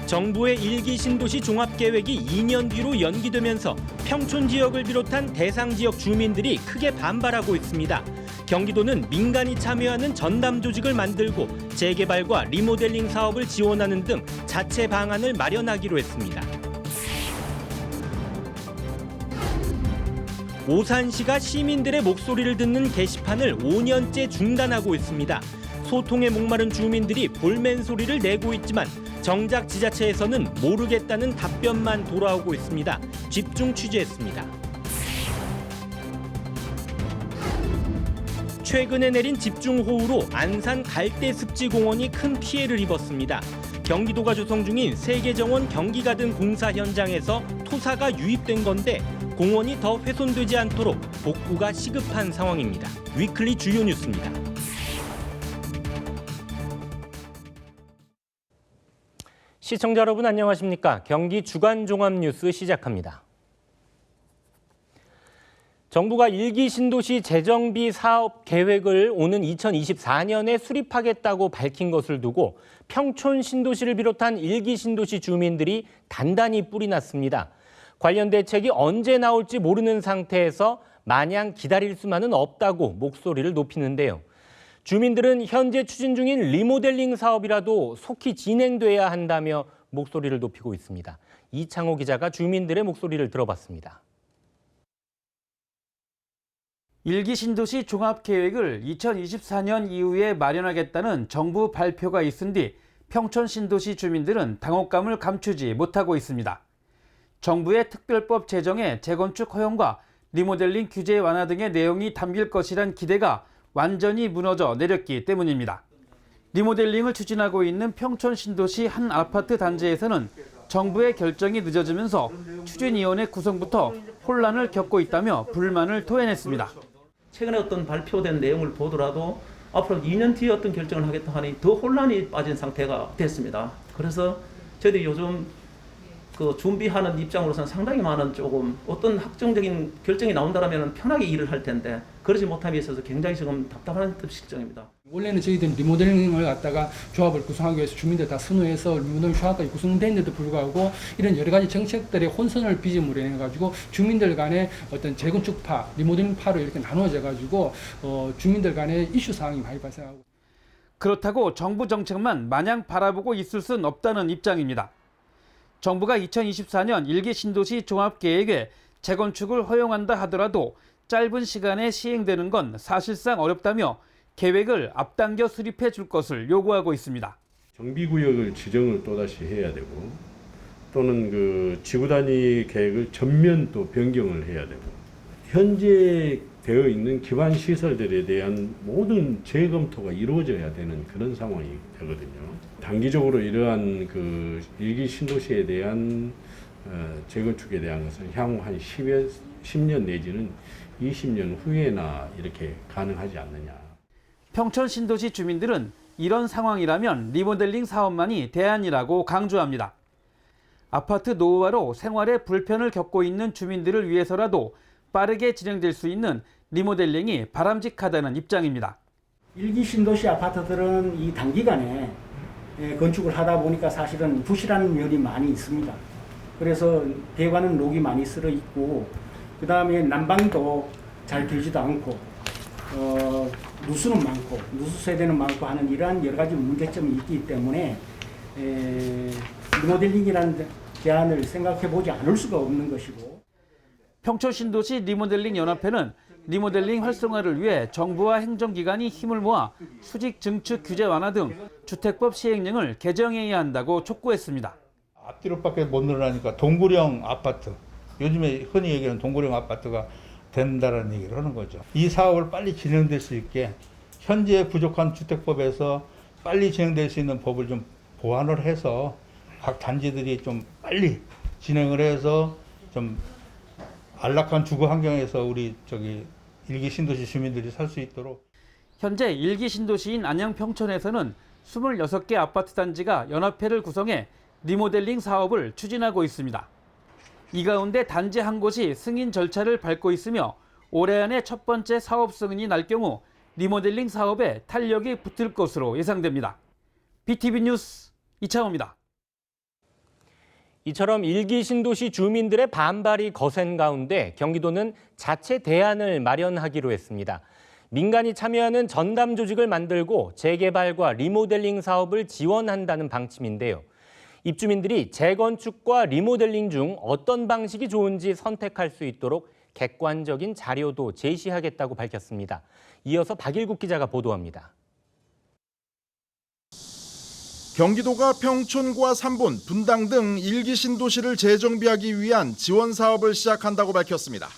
정부의 1기 신도시 종합계획이 2년 뒤로 연기되면서 평촌 지역을 비롯한 대상 지역 주민들이 크게 반발하고 있습니다. 경기도는 민간이 참여하는 전담 조직을 만들고 재개발과 리모델링 사업을 지원하는 등 자체 방안을 마련하기로 했습니다. 오산시가 시민들의 목소리를 듣는 게시판을 5년째 중단하고 있습니다. 소통에 목마른 주민들이 볼멘 소리를 내고 있지만 정작 지자체에서는 모르겠다는 답변만 돌아오고 있습니다. 집중 취재했습니다. 최근에 내린 집중호우로 안산 갈대습지공원이 큰 피해를 입었습니다. 경기도가 조성 중인 세계정원 경기가든 공사 현장에서 토사가 유입된 건데 공원이 더 훼손되지 않도록 복구가 시급한 상황입니다. 위클리 주요 뉴스입니다. 시청자 여러분 안녕하십니까? 경기 주간 종합 뉴스 시작합니다. 정부가 1기 신도시 재정비 사업 계획을 오는 2024년에 수립하겠다고 밝힌 것을 두고 평촌 신도시를 비롯한 1기 신도시 주민들이 단단히 뿔이 났습니다. 관련 대책이 언제 나올지 모르는 상태에서 마냥 기다릴 수만은 없다고 목소리를 높이는데요. 주민들은 현재 추진 중인 리모델링 사업이라도 속히 진행돼야 한다며 목소리를 높이고 있습니다. 이창호 기자가 주민들의 목소리를 들어봤습니다. 1기 신도시 종합계획을 2024년 이후에 마련하겠다는 정부 발표가 있은 뒤 평촌 신도시 주민들은 당혹감을 감추지 못하고 있습니다. 정부의 특별법 제정에 재건축 허용과 리모델링 규제 완화 등의 내용이 담길 것이란 기대가 완전히 무너져 내렸기 때문입니다. 리모델링을 추진하고 있는 평촌 신도시 한 아파트 단지에서는 정부의 결정이 늦어지면서 추진위원회 구성부터 혼란을 겪고 있다며 불만을 토해냈습니다. 최근에 어떤 발표된 내용을 보더라도 앞으로 2년 뒤에 어떤 결정을 하겠다 하니 더 혼란이 빠진 상태가 됐습니다. 그래서 저희들이 요즘 준비하는 입장으로서는 상당히 많은 조금 어떤 확정적인 결정이 나온다면 편하게 일을 할 텐데 그러지 못함에 있어서 굉장히 지금 답답한 실정입니다. 원래는 저희들은 리모델링을 갖다가 조합을 구성하기 위해서 주민들 다 선호해서 리모델링 조합까지 구성된데도 불구하고 이런 여러 가지 정책들의 혼선을 빚음으로 인해가지고 주민들 간의 어떤 재건축파, 리모델링파로 이렇게 나누어져 가지고 주민들 간의 이슈 사항이 많이 발생하고. 그렇다고 정부 정책만 마냥 바라보고 있을 순 없다는 입장입니다. 정부가 2024년 1기 신도시 종합계획에 재건축을 허용한다 하더라도 짧은 시간에 시행되는 건 사실상 어렵다며 계획을 앞당겨 수립해 줄 것을 요구하고 있습니다. 정비구역을 지정을 또다시 해야 되고 또는 지구 단위 계획을 전면 또 변경을 해야 되고 현재 되어 있는 기반 시설들에 대한 모든 재검토가 이루어져야 되는 그런 상황이 되거든요. 단기적으로 이러한 1기 신도시에 대한 재건축에 대한 것은 향후 한 10년 내지는 20년 후에나 이렇게 가능하지 않느냐. 평촌 신도시 주민들은 이런 상황이라면 리모델링 사업만이 대안이라고 강조합니다. 아파트 노후화로 생활에 불편을 겪고 있는 주민들을 위해서라도 빠르게 진행될 수 있는 리모델링이 바람직하다는 입장입니다. 1기 신도시 아파트들은 이 단기간에 건축을 하다 보니까 사실은 부실한 면이 많이 있습니다. 그래서 배관은 녹이 많이 쓸어 있고 그 다음에 난방도 잘 되지도 않고 누수는 많고 누수 세대는 많고 하는 이러한 여러 가지 문제점이 있기 때문에 리모델링이라는 대안을 생각해 보지 않을 수가 없는 것이고. 평촌 신도시 리모델링 연합회는 리모델링 활성화를 위해 정부와 행정기관이 힘을 모아 수직 증축 규제 완화 등 주택법 시행령을 개정해야 한다고 촉구했습니다. 앞뒤로밖에 못 늘어나니까 동굴형 아파트, 요즘에 흔히 얘기하는 동굴형 아파트가 된다는 얘기를 하는 거죠. 이 사업을 빨리 진행될 수 있게 현재 부족한 주택법에서 빨리 진행될 수 있는 법을 좀 보완을 해서 각 단지들이 좀 빨리 진행을 해서 좀 안락한 주거 환경에서 우리 1기 신도시 주민들이 살 수 있도록. 현재 1기 신도시인 안양 평촌에서는 26개 아파트 단지가 연합회를 구성해 리모델링 사업을 추진하고 있습니다. 이 가운데 단지 한 곳이 승인 절차를 밟고 있으며 올해 안에 첫 번째 사업 승인이 날 경우 리모델링 사업에 탄력이 붙을 것으로 예상됩니다. BTV 뉴스 이창호입니다. 이처럼 일기 신도시 주민들의 반발이 거센 가운데 경기도는 자체 대안을 마련하기로 했습니다. 민간이 참여하는 전담 조직을 만들고 재개발과 리모델링 사업을 지원한다는 방침인데요. 입주민들이 재건축과 리모델링 중 어떤 방식이 좋은지 선택할 수 있도록 객관적인 자료도 제시하겠다고 밝혔습니다. 이어서 박일국 기자가 보도합니다. 경기도가 평촌과 삼본, 분당 등 일기 신도시를 재정비하기 위한 지원 사업을 시작한다고 밝혔습니다.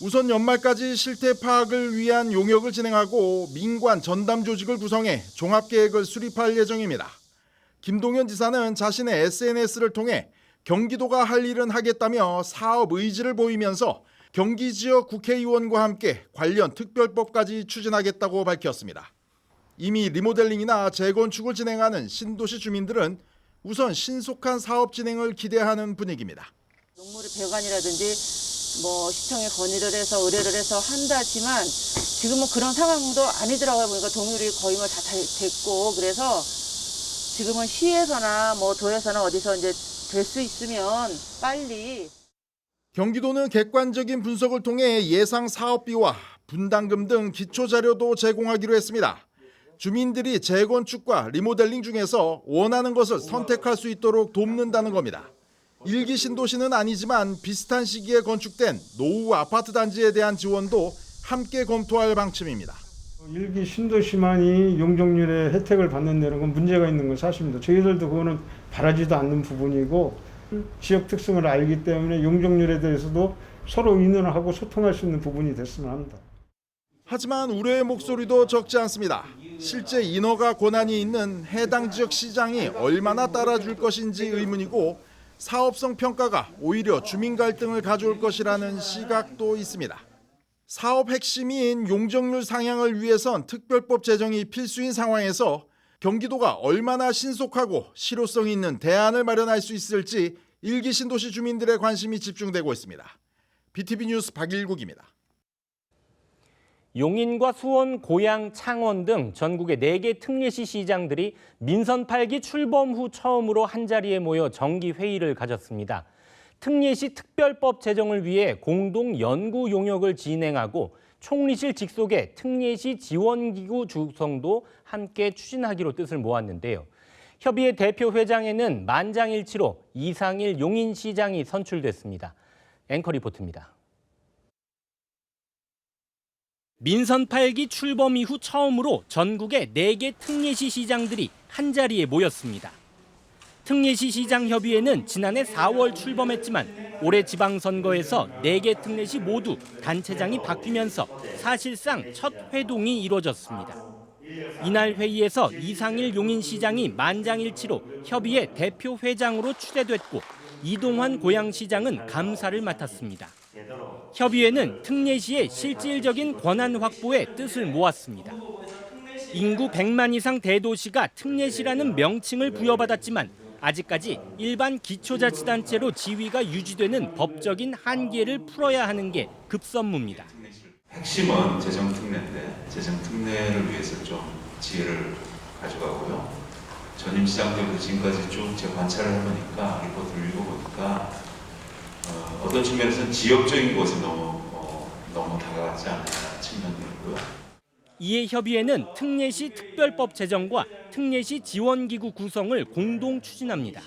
우선 연말까지 실태 파악을 위한 용역을 진행하고 민관 전담 조직을 구성해 종합계획을 수립할 예정입니다. 김동연 지사는 자신의 SNS를 통해 경기도가 할 일은 하겠다며 사업 의지를 보이면서 경기 지역 국회의원과 함께 관련 특별법까지 추진하겠다고 밝혔습니다. 이미 리모델링이나 재건축을 진행하는 신도시 주민들은 우선 신속한 사업 진행을 기대하는 분위기입니다. 농물의 배관이라든지 시청에 건의를 해서 의뢰를 해서 한다 하지만 지금은 그런 상황도 아니더라고요. 보니까 동률이 거의 다 됐고 그래서 지금은 시에서나 도에서나 어디서 이제 될 수 있으면 빨리. 경기도는 객관적인 분석을 통해 예상 사업비와 분담금 등 기초 자료도 제공하기로 했습니다. 주민들이 재건축과 리모델링 중에서 원하는 것을 선택할 수 있도록 돕는다는 겁니다. 일기 신도시는 아니지만 비슷한 시기에 건축된 노후 아파트 단지에 대한 지원도 함께 검토할 방침입니다. 일기 신도시만이 용적률의 혜택을 받는다는 건 문제가 있는 건 사실입니다. 저희들도 그거는 바라지도 않는 부분이고 지역 특성을 알기 때문에 용적률에 대해서도 서로 의논하고 소통할 수 있는 부분이 됐으면 합니다. 하지만 우려의 목소리도 적지 않습니다. 실제 인허가 권한이 있는 해당 지역 시장이 얼마나 따라줄 것인지 의문이고 사업성 평가가 오히려 주민 갈등을 가져올 것이라는 시각도 있습니다. 사업 핵심인 용적률 상향을 위해선 특별법 제정이 필수인 상황에서 경기도가 얼마나 신속하고 실효성 있는 대안을 마련할 수 있을지 일기 신도시 주민들의 관심이 집중되고 있습니다. BTV 뉴스 박일국입니다. 용인과 수원, 고양, 창원 등 전국의 4개 특례시 시장들이 민선 8기 출범 후 처음으로 한자리에 모여 정기회의를 가졌습니다. 특례시 특별법 제정을 위해 공동 연구 용역을 진행하고 총리실 직속의 특례시 지원기구 구성도 함께 추진하기로 뜻을 모았는데요. 협의회 대표 회장에는 만장일치로 이상일 용인시장이 선출됐습니다. 앵커 리포트입니다. 민선 8기 출범 이후 처음으로 전국의 4개 특례시 시장들이 한자리에 모였습니다. 특례시 시장협의회는 지난해 4월 출범했지만 올해 지방선거에서 4개 특례시 모두 단체장이 바뀌면서 사실상 첫 회동이 이루어졌습니다. 이날 회의에서 이상일 용인시장이 만장일치로 협의회 대표 회장으로 추대됐고 이동환 고양시장은 감사를 맡았습니다. 협의회는 특례시의 실질적인 권한 확보에 뜻을 모았습니다. 인구 100만 이상 대도시가 특례시라는 명칭을 부여받았지만 아직까지 일반 기초자치단체로 지위가 유지되는 법적인 한계를 풀어야 하는 게 급선무입니다. 핵심은 재정특례인데 재정특례를 위해서 좀 지혜를 가져가고요. 전임 시장 때부터 지금까지 쭉 제 관찰을 해보니까 리포트를 읽어보니까 어떤 측면에서는 지역적인 것에 너무 다가가지 않는 측면도 있고요. 이에 협의회는 특례시 특별법 제정과 특례시 지원기구 구성을 공동 추진합니다.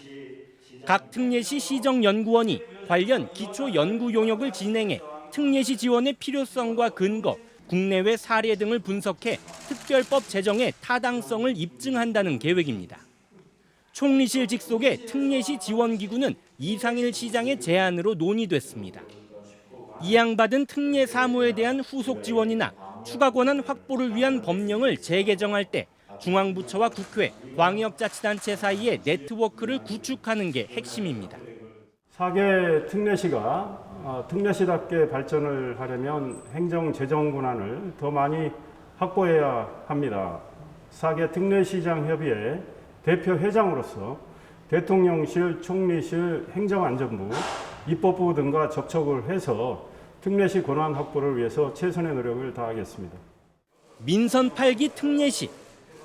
각 특례시 시정연구원이 관련 기초 연구 용역을 진행해 특례시 지원의 필요성과 근거, 국내외 사례 등을 분석해 특별법 제정의 타당성을 입증한다는 계획입니다. 총리실 직속의 특례시 지원기구는 이상일 시장의 제안으로 논의됐습니다. 이양받은 특례 사무에 대한 후속 지원이나 추가 권한 확보를 위한 법령을 재개정할 때 중앙부처와 국회, 광역자치단체 사이의 네트워크를 구축하는 게 핵심입니다. 4개 특례시가 특례시답게 발전을 하려면 행정 재정 권한을 더 많이 확보해야 합니다. 4개 특례시장 협의회 대표 회장으로서 대통령실, 총리실, 행정안전부, 입법부 등과 접촉을 해서 특례시 권한 확보를 위해서 최선의 노력을 다하겠습니다. 민선 8기 특례시,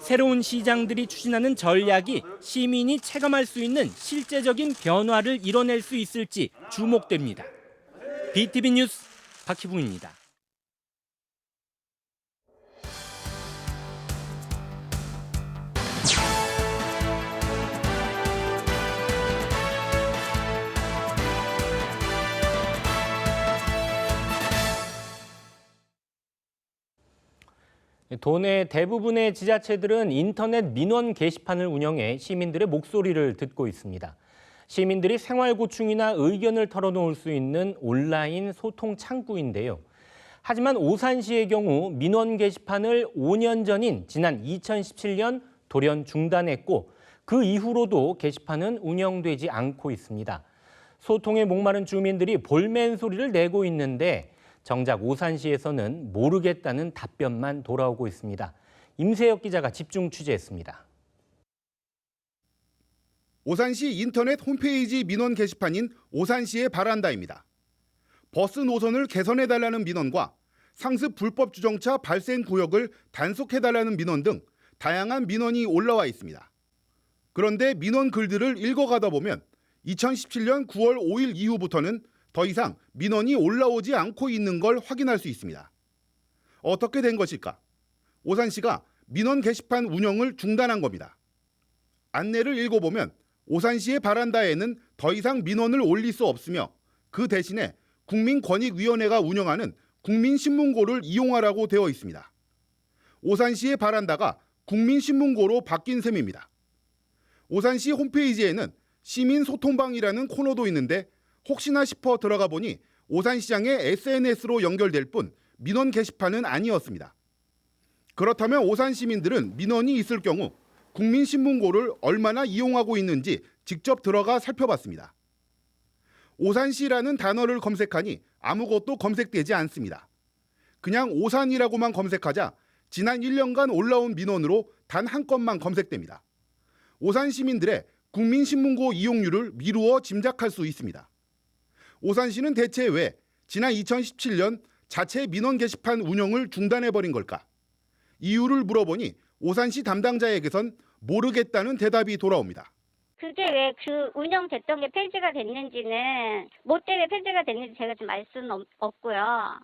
새로운 시장들이 추진하는 전략이 시민이 체감할 수 있는 실제적인 변화를 이뤄낼 수 있을지 주목됩니다. BTV 뉴스 박희붕입니다. 도내 대부분의 지자체들은 인터넷 민원 게시판을 운영해 시민들의 목소리를 듣고 있습니다. 시민들이 생활고충이나 의견을 털어놓을 수 있는 온라인 소통 창구인데요. 하지만 오산시의 경우 민원 게시판을 5년 전인 지난 2017년 돌연 중단했고 그 이후로도 게시판은 운영되지 않고 있습니다. 소통에 목마른 주민들이 볼멘 소리를 내고 있는데 정작 오산시에서는 모르겠다는 답변만 돌아오고 있습니다. 임세혁 기자가 집중 취재했습니다. 오산시 인터넷 홈페이지 민원 게시판인 오산시의 바란다입니다. 버스 노선을 개선해달라는 민원과 상습 불법 주정차 발생 구역을 단속해달라는 민원 등 다양한 민원이 올라와 있습니다. 그런데 민원 글들을 읽어가다 보면 2017년 9월 5일 이후부터는 더 이상 민원이 올라오지 않고 있는 걸 확인할 수 있습니다. 어떻게 된 것일까? 오산시가 민원 게시판 운영을 중단한 겁니다. 안내를 읽어보면 오산시의 바란다에는 더 이상 민원을 올릴 수 없으며 그 대신에 국민권익위원회가 운영하는 국민신문고를 이용하라고 되어 있습니다. 오산시의 바란다가 국민신문고로 바뀐 셈입니다. 오산시 홈페이지에는 시민소통방이라는 코너도 있는데 혹시나 싶어 들어가 보니 오산시장의 SNS로 연결될 뿐 민원 게시판은 아니었습니다. 그렇다면 오산 시민들은 민원이 있을 경우 국민신문고를 얼마나 이용하고 있는지 직접 들어가 살펴봤습니다. 오산시라는 단어를 검색하니 아무것도 검색되지 않습니다. 그냥 오산이라고만 검색하자 지난 1년간 올라온 민원으로 단 한 건만 검색됩니다. 오산 시민들의 국민신문고 이용률을 미루어 짐작할 수 있습니다. 오산시는 대체 왜 지난 2017년 자체 민원 게시판 운영을 중단해버린 걸까? 이유를 물어보니 오산시 담당자에게선 모르겠다는 대답이 돌아옵니다. 그게 왜 그 운영됐던 게 폐지가 됐는지는 뭐 때문에 폐지가 됐는지 제가 좀 알 수는 없고요.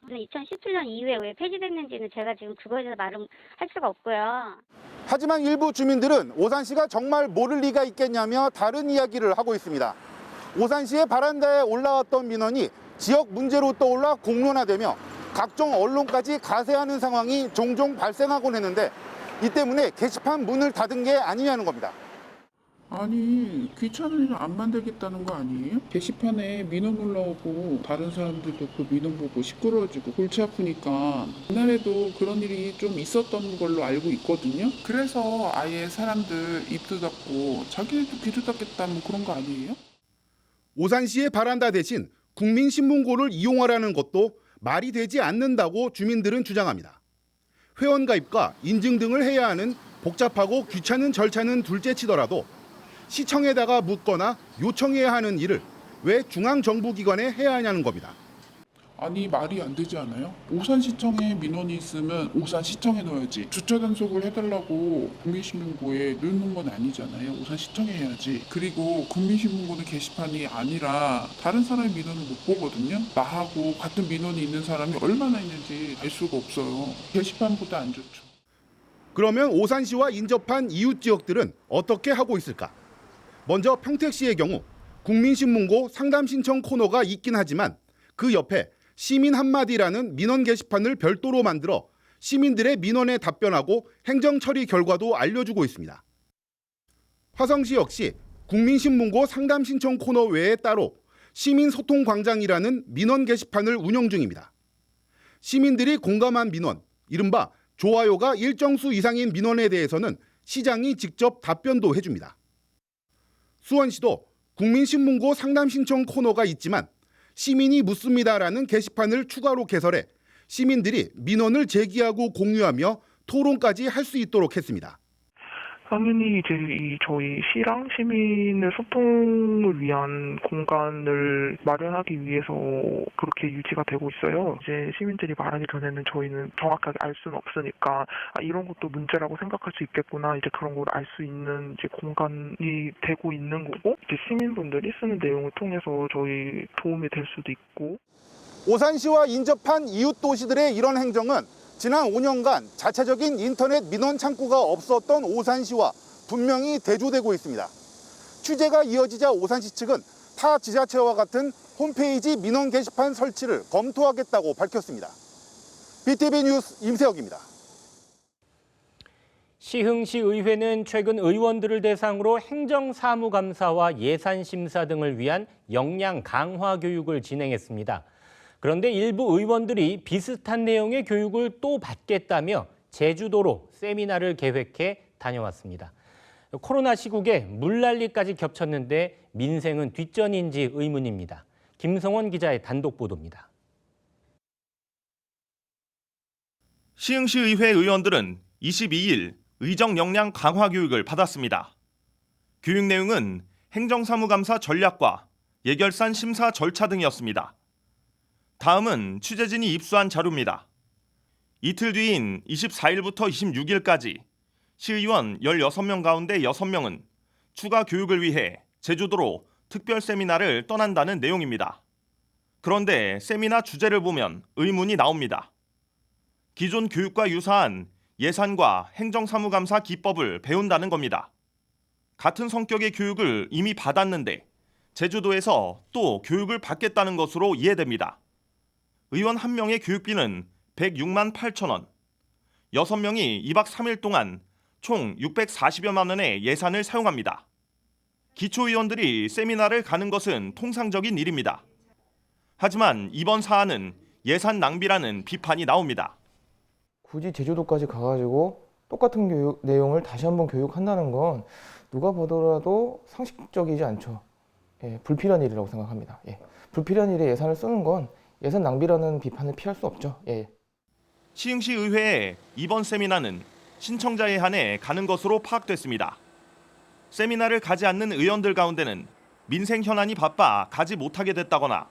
2017년 이후에 왜 폐지됐는지는 제가 지금 그거에 대해서 말은 할 수가 없고요. 하지만 일부 주민들은 오산시가 정말 모를 리가 있겠냐며 다른 이야기를 하고 있습니다. 오산시의 바란다에 올라왔던 민원이 지역 문제로 떠올라 공론화되며 각종 언론까지 가세하는 상황이 종종 발생하곤 했는데 이 때문에 게시판 문을 닫은 게 아니냐는 겁니다. 아니 귀찮으면 안 만들겠다는 거 아니에요? 게시판에 민원 올라오고 다른 사람들도 그 민원 보고 시끄러워지고 골치 아프니까 옛날에도 그런 일이 좀 있었던 걸로 알고 있거든요. 그래서 아예 사람들 입도 닫고 자기네도 귀도 닫겠다 뭐 그런 거 아니에요? 오산시의 바란다 대신 국민신문고를 이용하라는 것도 말이 되지 않는다고 주민들은 주장합니다. 회원가입과 인증 등을 해야 하는 복잡하고 귀찮은 절차는 둘째치더라도 시청에다가 묻거나 요청해야 하는 일을 왜 중앙정부기관에 해야 하냐는 겁니다. 아니 말이 안 되지 않아요? 오산시청에 민원이 있으면 오산시청에 넣어야지. 주차 단속을 해달라고 국민신문고에 넣는 건 아니잖아요. 오산시청에 해야지. 그리고 국민신문고는 게시판이 아니라 다른 사람의 민원을 못 보거든요. 나하고 같은 민원이 있는 사람이 얼마나 있는지 알 수가 없어요. 게시판보다 안 좋죠. 그러면 오산시와 인접한 이웃 지역들은 어떻게 하고 있을까? 먼저 평택시의 경우 국민신문고 상담신청 코너가 있긴 하지만 그 옆에 시민 한마디라는 민원 게시판을 별도로 만들어 시민들의 민원에 답변하고 행정처리 결과도 알려주고 있습니다. 화성시 역시 국민신문고 상담신청 코너 외에 따로 시민소통광장이라는 민원 게시판을 운영 중입니다. 시민들이 공감한 민원, 이른바 좋아요가 일정 수 이상인 민원에 대해서는 시장이 직접 답변도 해줍니다. 수원시도 국민신문고 상담신청 코너가 있지만 시민이 묻습니다라는 게시판을 추가로 개설해 시민들이 민원을 제기하고 공유하며 토론까지 할 수 있도록 했습니다. 당연히 이제 저희 시랑 시민의 소통을 위한 공간을 마련하기 위해서 그렇게 유지가 되고 있어요. 이제 시민들이 말하기 전에는 저희는 정확하게 알 수는 없으니까 이런 것도 문제라고 생각할 수 있겠구나. 이제 그런 걸 알 수 있는 이제 공간이 되고 있는 거고, 이제 시민분들이 쓰는 내용을 통해서 저희 도움이 될 수도 있고. 오산시와 인접한 이웃 도시들의 이런 행정은 지난 5년간 자체적인 인터넷 민원 창구가 없었던 오산시와 분명히 대조되고 있습니다. 취재가 이어지자 오산시 측은 타 지자체와 같은 홈페이지 민원 게시판 설치를 검토하겠다고 밝혔습니다. BTV 뉴스 임세혁입니다. 시흥시 의회는 최근 의원들을 대상으로 행정사무감사와 예산심사 등을 위한 역량 강화 교육을 진행했습니다. 그런데 일부 의원들이 비슷한 내용의 교육을 또 받겠다며 제주도로 세미나를 계획해 다녀왔습니다. 코로나 시국에 물난리까지 겹쳤는데 민생은 뒷전인지 의문입니다. 김성원 기자의 단독 보도입니다. 시흥시 의회 의원들은 22일 의정 역량 강화 교육을 받았습니다. 교육 내용은 행정사무감사 전략과 예결산 심사 절차 등이었습니다. 다음은 취재진이 입수한 자료입니다. 이틀 뒤인 24일부터 26일까지 시의원 16명 가운데 6명은 추가 교육을 위해 제주도로 특별 세미나를 떠난다는 내용입니다. 그런데 세미나 주제를 보면 의문이 나옵니다. 기존 교육과 유사한 예산과 행정사무감사 기법을 배운다는 겁니다. 같은 성격의 교육을 이미 받았는데 제주도에서 또 교육을 받겠다는 것으로 이해됩니다. 의원 1명의 교육비는 106만 8천 원, 6명이 2박 3일 동안 총 640여만 원의 예산을 사용합니다. 기초의원들이 세미나를 가는 것은 통상적인 일입니다. 하지만 이번 사안은 예산 낭비라는 비판이 나옵니다. 굳이 제주도까지 가가지고 똑같은 교육 내용을 다시 한번 교육한다는 건 누가 보더라도 상식적이지 않죠. 불필요한 일이라고 생각합니다. 불필요한 일에 예산을 쓰는 건 예산 낭비라는 비판을 피할 수 없죠. 시흥시 의회의 이번 세미나는 신청자에 한해 가는 것으로 파악됐습니다. 세미나를 가지 않는 의원들 가운데는 민생 현안이 바빠 가지 못하게 됐다거나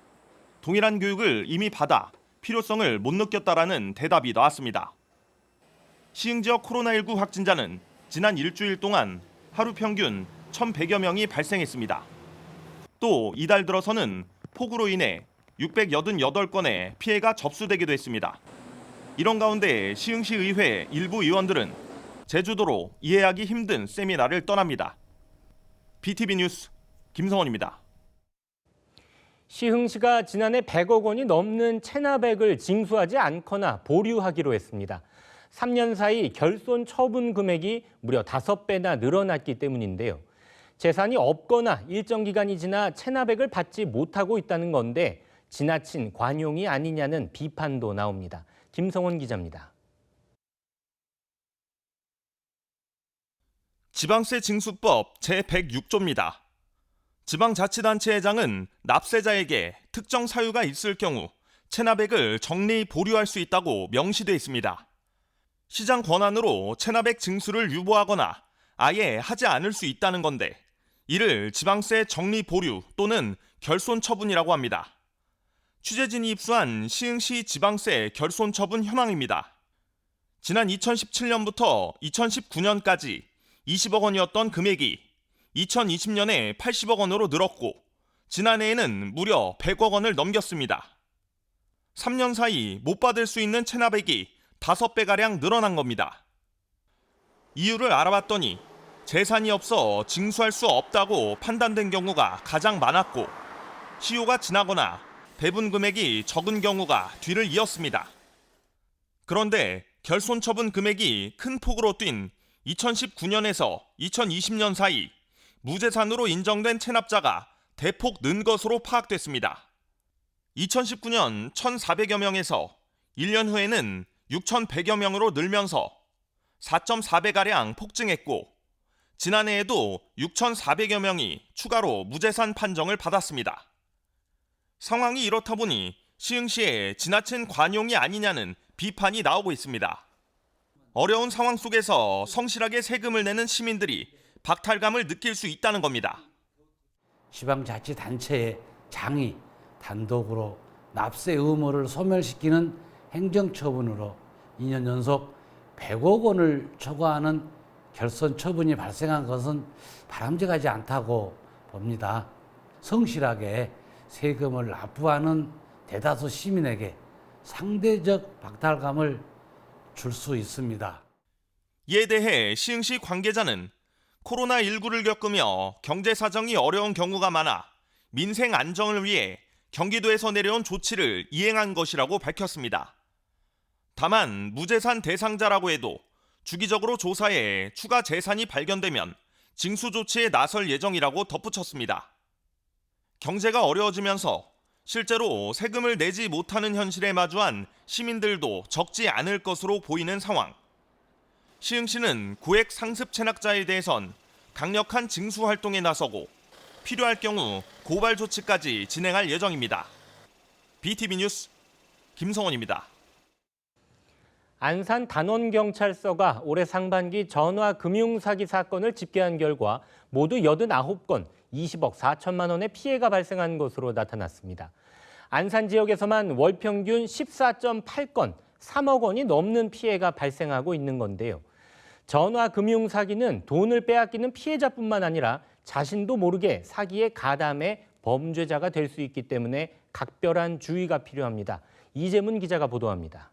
동일한 교육을 이미 받아 필요성을 못 느꼈다라는 대답이 나왔습니다. 시흥 지역 코로나19 확진자는 지난 일주일 동안 하루 평균 1,100여 명이 발생했습니다. 또 이달 들어서는 폭우로 인해 688건의 피해가 접수되기도 했습니다. 이런 가운데 시흥시 의회 일부 의원들은 제주도로 이해하기 힘든 세미나를 떠납니다. BTV 뉴스 김성원입니다. 시흥시가 지난해 100억 원이 넘는 체납액을 징수하지 않거나 보류하기로 했습니다. 3년 사이 결손 처분 금액이 무려 5배나 늘어났기 때문인데요. 재산이 없거나 일정 기간이 지나 체납액을 받지 못하고 있다는 건데 지나친 관용이 아니냐는 비판도 나옵니다. 김성원 기자입니다. 지방세 징수법 제106조입니다. 지방자치단체회장은 납세자에게 특정 사유가 있을 경우 체납액을 적리 보류할 수 있다고 명시돼 있습니다. 시장 권한으로 체납액 징수를 유보하거나 아예 하지 않을 수 있다는 건데 이를 지방세 적리 보류 또는 결손 처분이라고 합니다. 취재진이 입수한 시흥시 지방세 결손 처분 현황입니다. 지난 2017년부터 2019년까지 20억 원이었던 금액이 2020년에 80억 원으로 늘었고 지난해에는 무려 100억 원을 넘겼습니다. 3년 사이 못 받을 수 있는 체납액이 5배가량 늘어난 겁니다. 이유를 알아봤더니 재산이 없어 징수할 수 없다고 판단된 경우가 가장 많았고 시효가 지나거나 배분 금액이 적은 경우가 뒤를 이었습니다. 그런데 결손 처분 금액이 큰 폭으로 뛴 2019년에서 2020년 사이 무재산으로 인정된 체납자가 대폭 는 것으로 파악됐습니다. 2019년 1,400여 명에서 1년 후에는 6,100여 명으로 늘면서 4.4배가량 폭증했고 지난해에도 6,400여 명이 추가로 무재산 판정을 받았습니다. 상황이 이렇다 보니 시흥시에 지나친 관용이 아니냐는 비판이 나오고 있습니다. 어려운 상황 속에서 성실하게 세금을 내는 시민들이 박탈감을 느낄 수 있다는 겁니다. 지방자치단체의 장이 단독으로 납세 의무를 소멸시키는 행정처분으로 2년 연속 100억 원을 초과하는 결손 처분이 발생한 것은 바람직하지 않다고 봅니다. 성실하게 세금을 납부하는 대다수 시민에게 상대적 박탈감을 줄 수 있습니다. 이에 대해 시흥시 관계자는 코로나19를 겪으며 경제 사정이 어려운 경우가 많아 민생 안정을 위해 경기도에서 내려온 조치를 이행한 것이라고 밝혔습니다. 다만 무재산 대상자라고 해도 주기적으로 조사해 추가 재산이 발견되면 징수 조치에 나설 예정이라고 덧붙였습니다. 경제가 어려워지면서 실제로 세금을 내지 못하는 현실에 마주한 시민들도 적지 않을 것으로 보이는 상황. 시흥시는 고액 상습 체납자에 대해선 강력한 징수 활동에 나서고 필요할 경우 고발 조치까지 진행할 예정입니다. BTV 뉴스 김성원입니다. 안산 단원경찰서가 올해 상반기 전화 금융사기 사건을 집계한 결과 모두 89건 20억 4천만 원의 피해가 발생한 것으로 나타났습니다. 안산 지역에서만 월 평균 14.8건, 3억 원이 넘는 피해가 발생하고 있는 건데요. 전화 금융사기는 돈을 빼앗기는 피해자뿐만 아니라 자신도 모르게 사기에 가담해 범죄자가 될 수 있기 때문에 각별한 주의가 필요합니다. 이재문 기자가 보도합니다.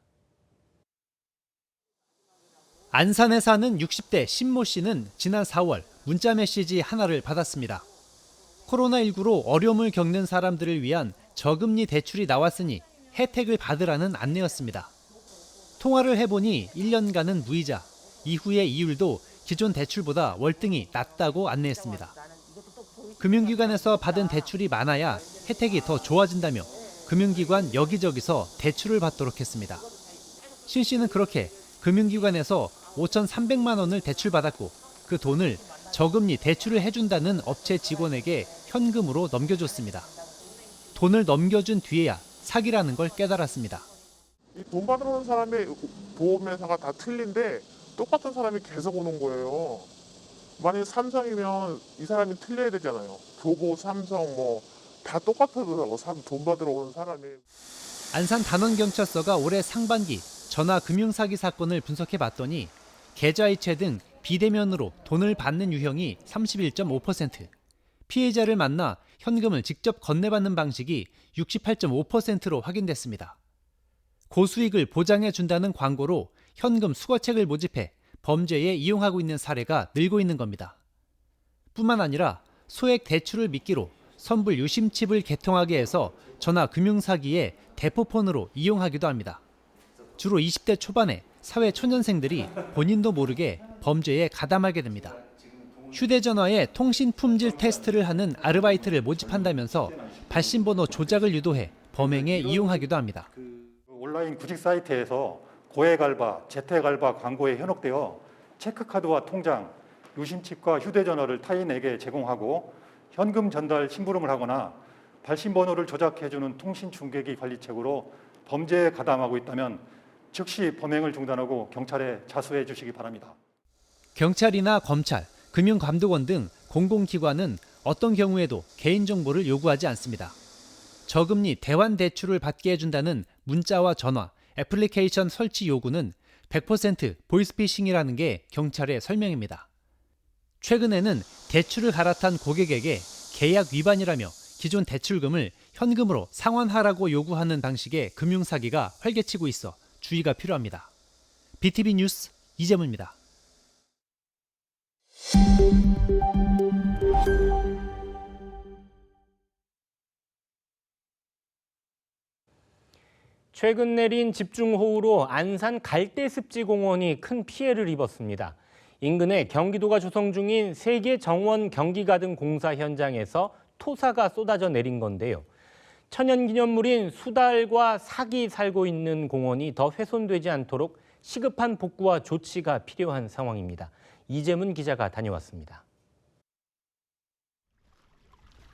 안산에 사는 60대 신모 씨는 지난 4월 문자 메시지 하나를 받았습니다. 코로나19로 어려움을 겪는 사람들을 위한 저금리 대출이 나왔으니 혜택을 받으라는 안내였습니다. 통화를 해보니 1년간은 무이자, 이후의 이율도 기존 대출보다 월등히 낮다고 안내했습니다. 금융기관에서 받은 대출이 많아야 혜택이 더 좋아진다며 금융기관 여기저기서 대출을 받도록 했습니다. 신 씨는 그렇게 금융기관에서 5,300만 원을 대출받았고 그 돈을 저금리 대출을 해준다는 업체 직원에게 현금으로 넘겨줬습니다. 돈을 넘겨준 뒤에야 사기라는 걸 깨달았습니다. 돈 받으러 오는 사람의 보험회사가 다 틀린데 똑같은 사람이 계속 오는 거예요. 만약에 삼성이면 이 사람이 틀려야 되잖아요. 교보, 삼성 뭐 다 똑같더라고. 돈 받으러 오는 사람이. 안산 단원경찰서가 올해 상반기 전화 금융사기 사건을 분석해봤더니 계좌이체 등 비대면으로 돈을 받는 유형이 31.5%, 피해자를 만나 현금을 직접 건네받는 방식이 68.5%로 확인됐습니다. 고수익을 보장해준다는 광고로 현금 수거책을 모집해 범죄에 이용하고 있는 사례가 늘고 있는 겁니다. 뿐만 아니라 소액 대출을 미끼로 선불 유심칩을 개통하게 해서 전화 금융사기에 대포폰으로 이용하기도 합니다. 주로 20대 초반의 사회 초년생들이 본인도 모르게 범죄에 가담하게 됩니다. 휴대전화에 통신 품질 테스트를 하는 아르바이트를 모집한다면서 발신번호 조작을 유도해 범행에 이용하기도 합니다. 온라인 구직 사이트에서 고액 알바, 재택 알바 광고에 현혹되어 체크카드와 통장, 유심칩과 휴대전화를 타인에게 제공하고 현금 전달 심부름을 하거나 발신번호를 조작해주는 통신중개기 관리책으로 범죄에 가담하고 있다면 즉시 범행을 중단하고 경찰에 자수해 주시기 바랍니다. 경찰이나 검찰, 금융감독원 등 공공기관은 어떤 경우에도 개인정보를 요구하지 않습니다. 저금리 대환 대출을 받게 해준다는 문자와 전화, 애플리케이션 설치 요구는 100% 보이스피싱이라는 게 경찰의 설명입니다. 최근에는 대출을 갈아탄 고객에게 계약 위반이라며 기존 대출금을 현금으로 상환하라고 요구하는 방식의 금융사기가 활개치고 있어 주의가 필요합니다. BTV 뉴스 이재문입니다. 최근 내린 집중호우로 안산 갈대습지공원이 큰 피해를 입었습니다. 인근에 경기도가 조성 중인 세계 정원 경기가든 공사 현장에서 토사가 쏟아져 내린 건데요. 천연기념물인 수달과 삭이 살고 있는 공원이 더 훼손되지 않도록 시급한 복구와 조치가 필요한 상황입니다. 이재문 기자가 다녀왔습니다.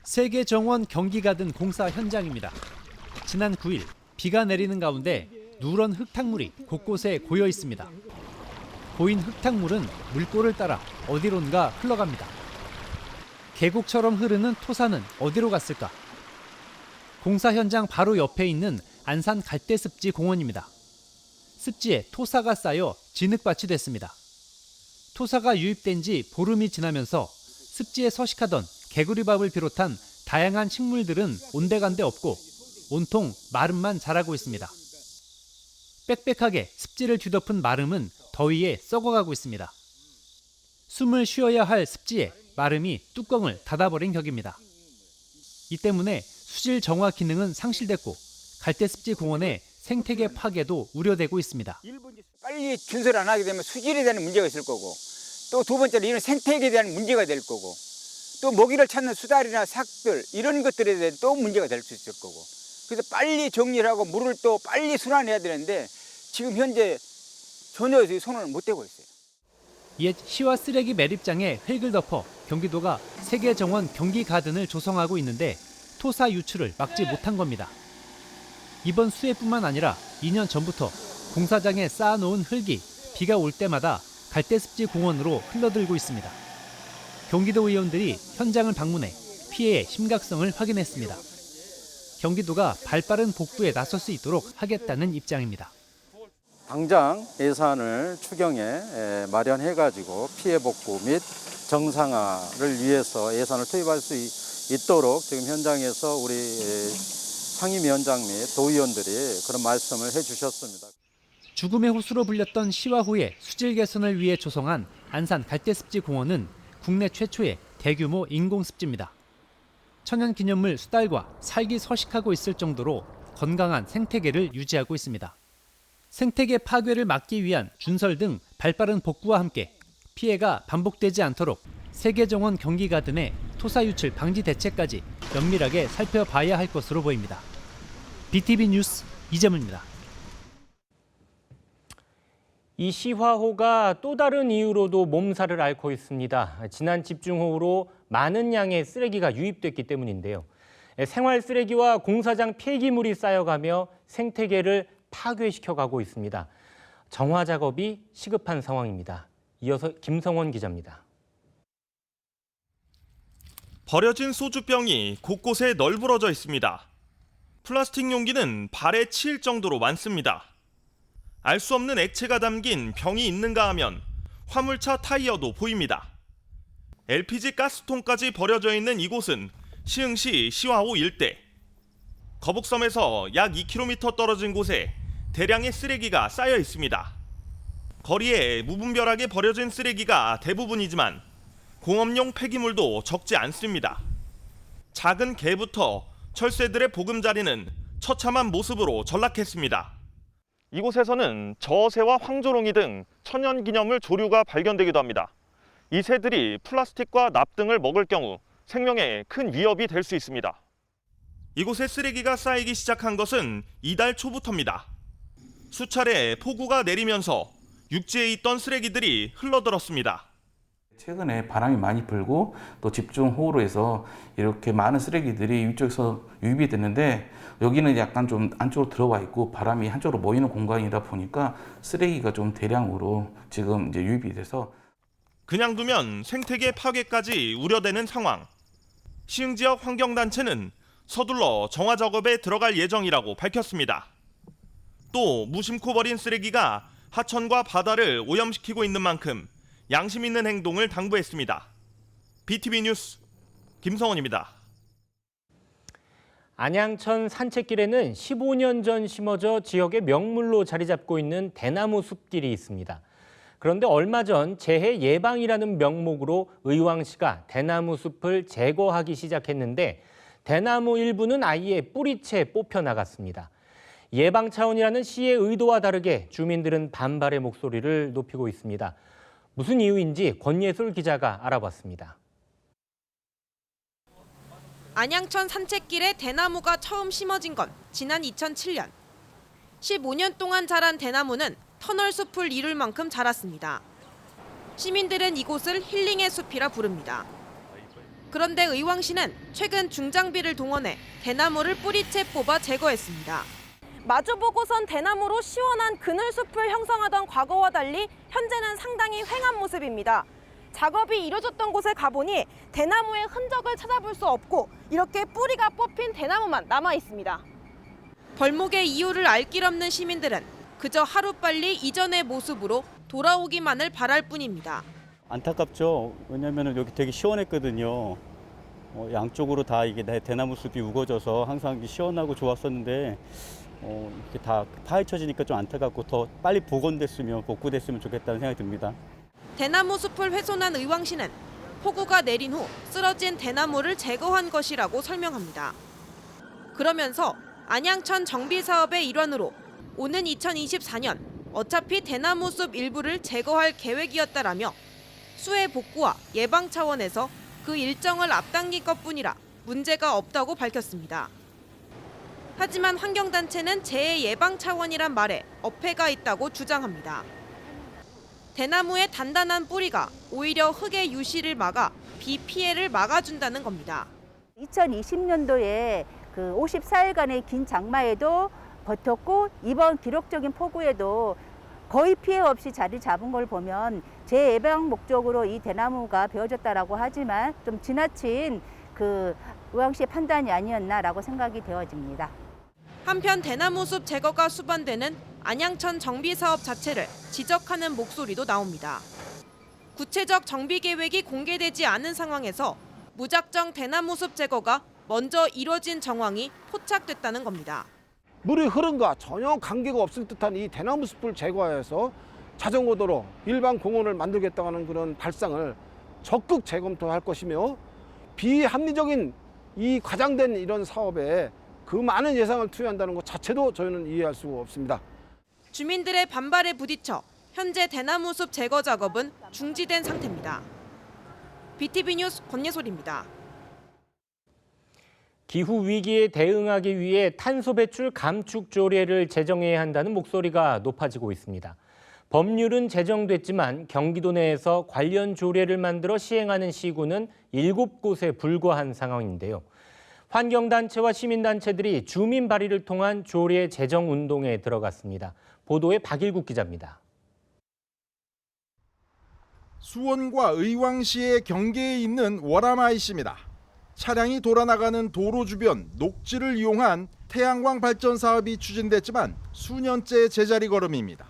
세계 정원 경기가든 공사 현장입니다. 지난 9일 비가 내리는 가운데 누런 흙탕물이 곳곳에 고여 있습니다. 보인 흙탕물은 물꼬를 따라 어디론가 흘러갑니다. 계곡처럼 흐르는 토사는 어디로 갔을까? 공사 현장 바로 옆에 있는 안산 갈대습지 공원입니다. 습지에 토사가 쌓여 진흙밭이 됐습니다. 토사가 유입된 지 보름이 지나면서 습지에 서식하던 개구리밥을 비롯한 다양한 식물들은 온데간데 없고 온통 마름만 자라고 있습니다. 빽빽하게 습지를 뒤덮은 마름은 더위에 썩어가고 있습니다. 숨을 쉬어야 할 습지에 마름이 뚜껑을 닫아버린 격입니다. 이 때문에 수질 정화 기능은 상실됐고 갈대습지 공원의 생태계 파괴도 우려되고 있습니다. 빨리 준설 안 하게 되면 수질에 대한 문제가 있을 거고, 또 두 번째로 이런 생태계에 대한 문제가 될 거고, 또 먹이를 찾는 수달이나 삭들 이런 것들에 대해 또 문제가 될 수 있을 거고, 그래서 빨리 정리를 하고 물을 또 빨리 순환해야 되는데 지금 현재 전혀 손을 못 대고 있어요. 옛 시와 쓰레기 매립장에 흙을 덮어 경기도가 세계정원 경기가든을 조성하고 있는데 토사 유출을 막지 못한 겁니다. 이번 수해뿐만 아니라 2년 전부터 공사장에 쌓아놓은 흙이 비가 올 때마다 갈대습지 공원으로 흘러들고 있습니다. 경기도 의원들이 현장을 방문해 피해의 심각성을 확인했습니다. 경기도가 발빠른 복구에 나설 수 있도록 하겠다는 입장입니다. 당장 예산을 추경에 마련해가지고 피해 복구 및 정상화를 위해서 예산을 투입할 수 있도록 지금 현장에서 우리 상임위원장 및 도의원들이 그런 말씀을 해주셨습니다. 죽음의 호수로 불렸던 시와호의 수질 개선을 위해 조성한 안산 갈대습지 공원은 국내 최초의 대규모 인공습지입니다. 천연기념물 수달과 살기 서식하고 있을 정도로 건강한 생태계를 유지하고 있습니다. 생태계 파괴를 막기 위한 준설 등 발빠른 복구와 함께 피해가 반복되지 않도록 세계정원 경기가든의 토사 유출 방지 대책까지 면밀하게 살펴봐야 할 것으로 보입니다. BTV 뉴스 이재문입니다. 이 시화호가 또 다른 이유로도 몸살을 앓고 있습니다. 지난 집중호우로 많은 양의 쓰레기가 유입됐기 때문인데요. 생활 쓰레기와 공사장 폐기물이 쌓여가며 생태계를 파괴시켜가고 있습니다. 정화 작업이 시급한 상황입니다. 이어서 김성원 기자입니다. 버려진 소주병이 곳곳에 널브러져 있습니다. 플라스틱 용기는 발에 치일 정도로 많습니다. 알 수 없는 액체가 담긴 병이 있는가 하면 화물차 타이어도 보입니다. LPG 가스통까지 버려져 있는 이곳은 시흥시 시화호 일대. 거북섬에서 약 2km 떨어진 곳에 대량의 쓰레기가 쌓여 있습니다. 거리에 무분별하게 버려진 쓰레기가 대부분이지만 공업용 폐기물도 적지 않습니다. 작은 개부터 철새들의 보금자리는 처참한 모습으로 전락했습니다. 이곳에서는 저새와 황조롱이 등 천연기념물 조류가 발견되기도 합니다. 이 새들이 플라스틱과 납 등을 먹을 경우 생명에 큰 위협이 될 수 있습니다. 이곳에 쓰레기가 쌓이기 시작한 것은 이달 초부터입니다. 수차례 폭우가 내리면서 육지에 있던 쓰레기들이 흘러들었습니다. 최근에 바람이 많이 불고 또 집중호우로 해서 이렇게 많은 쓰레기들이 위쪽에서 유입이 됐는데 여기는 약간 좀 안쪽으로 들어와 있고 바람이 한쪽으로 모이는 공간이다 보니까 쓰레기가 좀 대량으로 지금 이제 유입이 돼서 그냥 두면 생태계 파괴까지 우려되는 상황. 시흥 지역 환경단체는 서둘러 정화 작업에 들어갈 예정이라고 밝혔습니다. 또 무심코 버린 쓰레기가 하천과 바다를 오염시키고 있는 만큼 양심 있는 행동을 당부했습니다. BTV 뉴스 김성원입니다. 안양천 산책길에는 15년 전 심어져 지역의 명물로 자리 잡고 있는 대나무 숲길이 있습니다. 그런데 얼마 전 재해 예방이라는 명목으로 의왕시가 대나무 숲을 제거하기 시작했는데 대나무 일부는 아예 뿌리채 뽑혀 나갔습니다. 예방 차원이라는 시의 의도와 다르게 주민들은 반발의 목소리를 높이고 있습니다. 무슨 이유인지 권예술 기자가 알아봤습니다. 안양천 산책길에 대나무가 처음 심어진 건 지난 2007년. 15년 동안 자란 대나무는 터널 숲을 이룰 만큼 자랐습니다. 시민들은 이곳을 힐링의 숲이라 부릅니다. 그런데 의왕시는 최근 중장비를 동원해 대나무를 뿌리채 뽑아 제거했습니다. 마주보고선 대나무로 시원한 그늘숲을 형성하던 과거와 달리 현재는 상당히 휑한 모습입니다. 작업이 이루어졌던 곳에 가보니 대나무의 흔적을 찾아볼 수 없고 이렇게 뿌리가 뽑힌 대나무만 남아 있습니다. 벌목의 이유를 알 길 없는 시민들은 그저 하루빨리 이전의 모습으로 돌아오기만을 바랄 뿐입니다. 안타깝죠. 왜냐하면 여기 되게 시원했거든요. 양쪽으로 다 이게 대나무 숲이 우거져서 항상 시원하고 좋았었는데 이렇게 다 파헤쳐지니까 좀 안타깝고 더 빨리 복구됐으면 좋겠다는 생각이 듭니다. 대나무 숲을 훼손한 의왕시는 폭우가 내린 후 쓰러진 대나무를 제거한 것이라고 설명합니다. 그러면서 안양천 정비 사업의 일환으로 오는 2024년 어차피 대나무 숲 일부를 제거할 계획이었다라며 수해 복구와 예방 차원에서 그 일정을 앞당긴 것뿐이라 문제가 없다고 밝혔습니다. 하지만 환경단체는 재해 예방 차원이란 말에 어폐가 있다고 주장합니다. 대나무의 단단한 뿌리가 오히려 흙의 유실을 막아 비 피해를 막아준다는 겁니다. 2020년도에 그 54일간의 긴 장마에도 버텼고 이번 기록적인 폭우에도 거의 피해 없이 자리 잡은 걸 보면 재예방 목적으로 이 대나무가 베어졌다라고 하지만 좀 지나친 그 의왕시의 판단이 아니었나라고 생각이 되어집니다. 한편 대나무 숲 제거가 수반되는 안양천 정비 사업 자체를 지적하는 목소리도 나옵니다. 구체적 정비 계획이 공개되지 않은 상황에서 무작정 대나무 숲 제거가 먼저 이뤄진 정황이 포착됐다는 겁니다. 물이 흐른과 전혀 관계가 없을 듯한 이 대나무 숲을 제거해서 자전거 도로, 일반 공원을 만들겠다는 그런 발상을 적극 재검토할 것이며 비합리적인 이 과장된 이런 사업에 그 많은 예산을 투여한다는 것 자체도 저희는 이해할 수가 없습니다. 주민들의 반발에 부딪혀 현재 대나무 숲 제거 작업은 중지된 상태입니다. BTV 뉴스 권예솔입니다. 기후 위기에 대응하기 위해 탄소 배출 감축 조례를 제정해야 한다는 목소리가 높아지고 있습니다. 법률은 제정됐지만 경기도 내에서 관련 조례를 만들어 시행하는 시군은 7곳에 불과한 상황인데요. 환경단체와 시민단체들이 주민 발의를 통한 조례 제정 운동에 들어갔습니다. 보도에 박일국 기자입니다. 수원과 의왕시의 경계에 있는 월암아이씨입니다. 차량이 돌아나가는 도로 주변 녹지를 이용한 태양광 발전 사업이 추진됐지만 수년째 제자리 걸음입니다.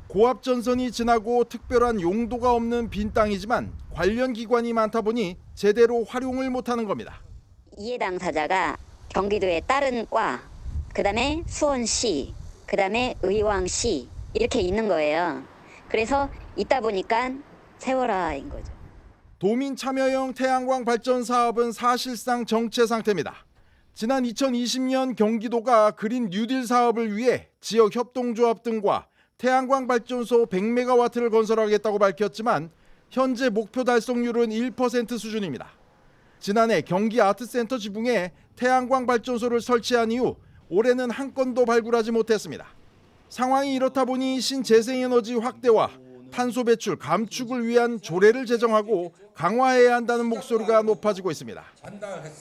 고압 전선이 지나고 특별한 용도가 없는 빈 땅이지만 관련 기관이 많다 보니 제대로 활용을 못하는 겁니다. 이해 당사자가 경기도의 다른 과, 그다음에 수원시, 그다음에 의왕시 이렇게 있는 거예요. 그래서 있다 보니까 세월화인 거죠. 도민 참여형 태양광 발전 사업은 사실상 정체 상태입니다. 지난 2020년 경기도가 그린 뉴딜 사업을 위해 지역 협동조합 등과 태양광 발전소 100메가와트를 건설하겠다고 밝혔지만 현재 목표 달성률은 1% 수준입니다. 지난해 경기 아트센터 지붕에 태양광 발전소를 설치한 이후 올해는 한 건도 발굴하지 못했습니다. 상황이 이렇다 보니 신재생에너지 확대와 탄소 배출 감축을 위한 조례를 제정하고 강화해야 한다는 목소리가 높아지고 있습니다.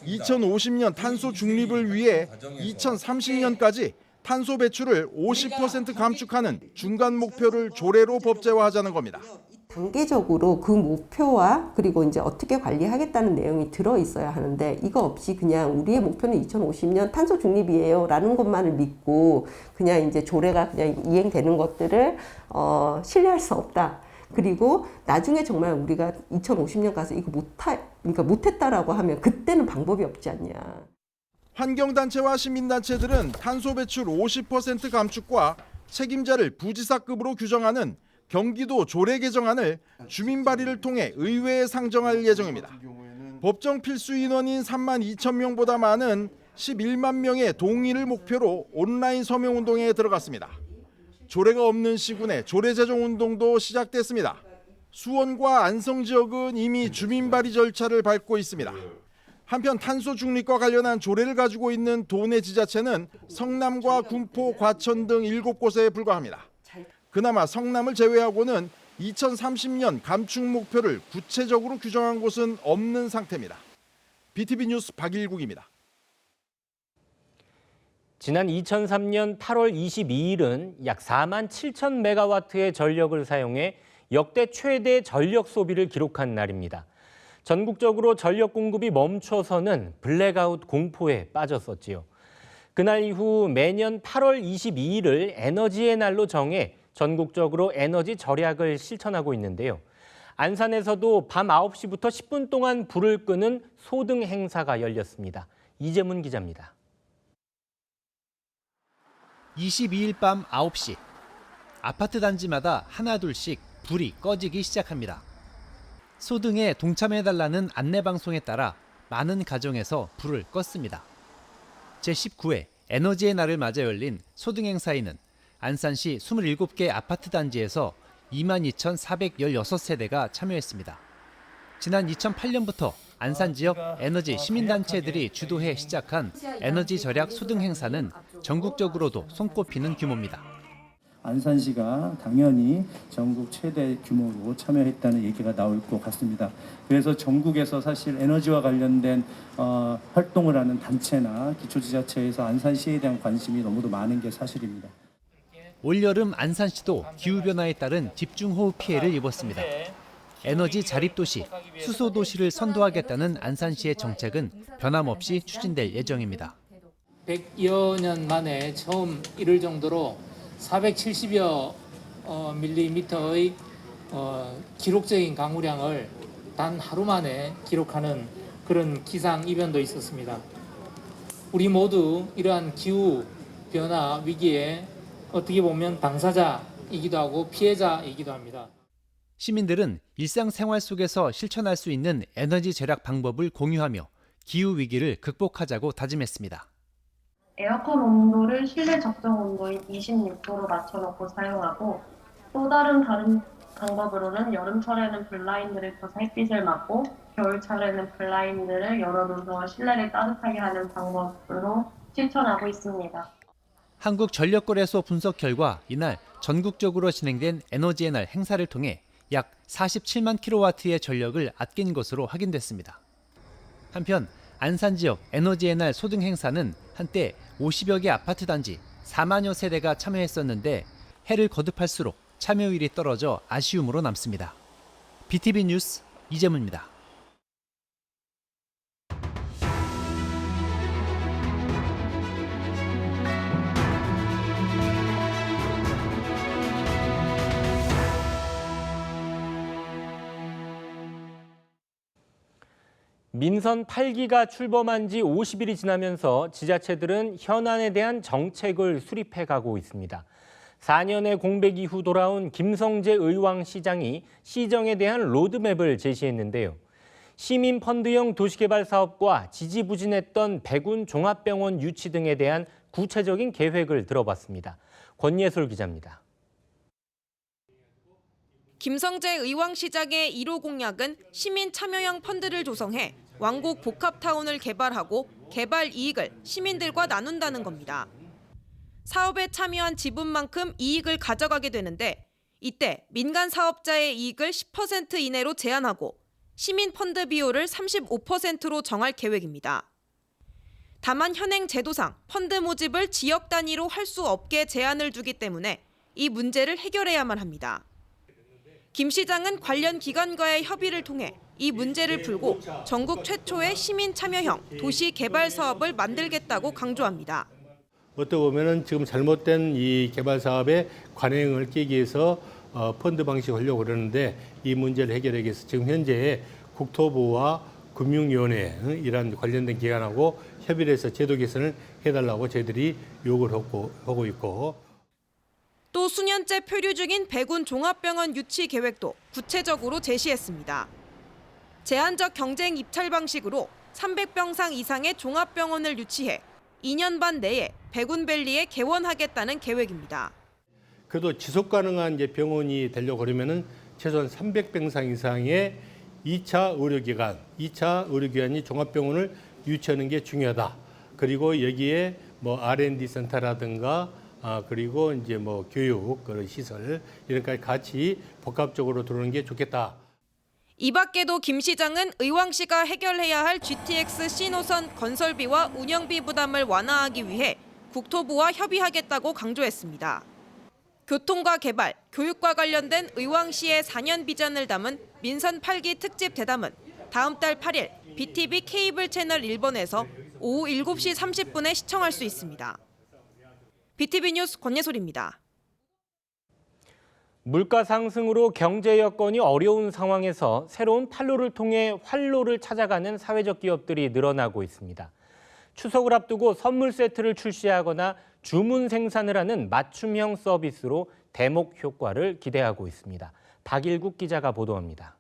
2050년 탄소 중립을 위해 2030년까지 탄소 배출을 50% 감축하는 중간 목표를 조례로 법제화하자는 겁니다. 단계적으로 그 목표와 그리고 이제 어떻게 관리하겠다는 내용이 들어 있어야 하는데 이거 없이 그냥 우리의 목표는 2050년 탄소 중립이에요라는 것만을 믿고 그냥 이제 조례가 그냥 이행되는 것들을 신뢰할 수 없다. 그리고 나중에 정말 우리가 2050년 가서 이거 그러니까 못했다라고 하면 그때는 방법이 없지 않냐. 환경단체와 시민단체들은 탄소 배출 50% 감축과 책임자를 부지사급으로 규정하는 경기도 조례 개정안을 주민 발의를 통해 의회에 상정할 예정입니다. 법정 필수 인원인 3만 2천 명보다 많은 11만 명의 동의를 목표로 온라인 서명 운동에 들어갔습니다. 조례가 없는 시군에 조례 제정 운동도 시작됐습니다. 수원과 안성 지역은 이미 주민 발의 절차를 밟고 있습니다. 한편 탄소 중립과 관련한 조례를 가지고 있는 도내 지자체는 성남과 군포, 과천 등 7곳에 불과합니다. 그나마 성남을 제외하고는 2030년 감축 목표를 구체적으로 규정한 곳은 없는 상태입니다. BTV 뉴스 박일국입니다. 지난 2003년 8월 22일은 약 4만 7천 메가와트의 전력을 사용해 역대 최대 전력 소비를 기록한 날입니다. 전국적으로 전력 공급이 멈춰서는 블랙아웃 공포에 빠졌었지요. 그날 이후 매년 8월 22일을 에너지의 날로 정해 전국적으로 에너지 절약을 실천하고 있는데요. 안산에서도 밤 9시부터 10분 동안 불을 끄는 소등 행사가 열렸습니다. 이재문 기자입니다. 22일 밤 9시, 아파트 단지마다 하나둘씩 불이 꺼지기 시작합니다. 소등에 동참해달라는 안내방송에 따라 많은 가정에서 불을 껐습니다. 제19회 에너지의 날을 맞아 열린 소등 행사에는 안산시 27개 아파트 단지에서 22,416세대가 참여했습니다. 지난 2008년부터 안산 지역 에너지 시민단체들이 주도해 시작한 에너지 절약 소등 행사는 전국적으로도 손꼽히는 규모입니다. 안산시가 당연히 전국 최대 규모로 참여했다는 얘기가 나올 것 같습니다. 그래서 전국에서 사실 에너지와 관련된 활동을 하는 단체나 기초지자체에서 안산시에 대한 관심이 너무도 많은 게 사실입니다. 올여름 안산시도 기후변화에 따른 집중호우 피해를 입었습니다. 에너지 자립도시, 수소도시를 선도하겠다는 안산시의 정책은 변함없이 추진될 예정입니다. 100여 년 만에 처음 이를 정도로 470여 밀리미터의 기록적인 강우량을 단 하루 만에 기록하는 그런 기상 이변도 있었습니다. 우리 모두 이러한 기후 변화 위기에 어떻게 보면 당사자이기도 하고 피해자이기도 합니다. 시민들은 일상생활 속에서 실천할 수 있는 에너지 절약 방법을 공유하며 기후 위기를 극복하자고 다짐했습니다. 에어컨 온도를 실내 적정 온도인 26도로 낮춰놓고 사용하고 또 다른 방법으로는 여름철에는 블라인드를 켜서 햇빛을 맞고 겨울철에는 블라인드를 열어둬서 실내를 따뜻하게 하는 방법으로 실천하고 있습니다. 한국전력거래소 분석 결과 이날 전국적으로 진행된 에너지의 날 행사를 통해 약 47만 킬로와트의 전력을 아낀 것으로 확인됐습니다. 한편 안산 지역 에너지의 날 소등 행사는 한때 50여 개 아파트 단지 4만여 세대가 참여했었는데 해를 거듭할수록 참여율이 떨어져 아쉬움으로 남습니다. BTV 뉴스 이재문입니다. 민선 8기가 출범한 지 50일이 지나면서 지자체들은 현안에 대한 정책을 수립해 가고 있습니다. 4년의 공백 이후 돌아온 김성재 의왕시장이 시정에 대한 로드맵을 제시했는데요. 시민 펀드형 도시개발 사업과 지지부진했던 백운 종합병원 유치 등에 대한 구체적인 계획을 들어봤습니다. 권예솔 기자입니다. 김성재 의왕시장의 1호 공약은 시민 참여형 펀드를 조성해 왕곡 복합타운을 개발하고 개발 이익을 시민들과 나눈다는 겁니다. 사업에 참여한 지분만큼 이익을 가져가게 되는데 이때 민간 사업자의 이익을 10% 이내로 제한하고 시민 펀드 비율을 35%로 정할 계획입니다. 다만 현행 제도상 펀드 모집을 지역 단위로 할 수 없게 제한을 두기 때문에 이 문제를 해결해야만 합니다. 김 시장은 관련 기관과의 협의를 통해 이 문제를 풀고 전국 최초의 시민 참여형 도시 개발 사업을 만들겠다고 강조합니다. 어떻게 보면은 지금 잘못된 이 개발 사업에 관행을 끼기 위해서 펀드 방식을 하려고 그러는데 이 문제를 해결하기 위해서 지금 현재 국토부와 금융위원회 이런 관련된 기관하고 협의를 해서 제도 개선을 해달라고 저희들이 요구를 하고 있고. 또 수년째 표류 중인 백운 종합병원 유치 계획도 구체적으로 제시했습니다. 제한적 경쟁 입찰 방식으로 300병상 이상의 종합병원을 유치해 2년 반 내에 백운밸리에 개원하겠다는 계획입니다. 그래도 지속 가능한 이제 병원이 되려고 그러면은 최소한 300병상 이상의 2차 의료기관이 종합병원을 유치하는 게 중요하다. 그리고 여기에 뭐 R&D 센터라든가 그리고 이제 뭐 교육 그런 시설 이런 것까지 같이 복합적으로 들어오는 게 좋겠다. 이 밖에도 김 시장은 의왕시가 해결해야 할 GTX C노선 건설비와 운영비 부담을 완화하기 위해 국토부와 협의하겠다고 강조했습니다. 교통과 개발, 교육과 관련된 의왕시의 4년 비전을 담은 민선 8기 특집 대담은 다음 달 8일 BTV 케이블 채널 1번에서 오후 7시 30분에 시청할 수 있습니다. BTV 뉴스 권예솔입니다. 물가 상승으로 경제 여건이 어려운 상황에서 새로운 판로를 통해 활로를 찾아가는 사회적 기업들이 늘어나고 있습니다. 추석을 앞두고 선물 세트를 출시하거나 주문 생산을 하는 맞춤형 서비스로 대목 효과를 기대하고 있습니다. 박일국 기자가 보도합니다.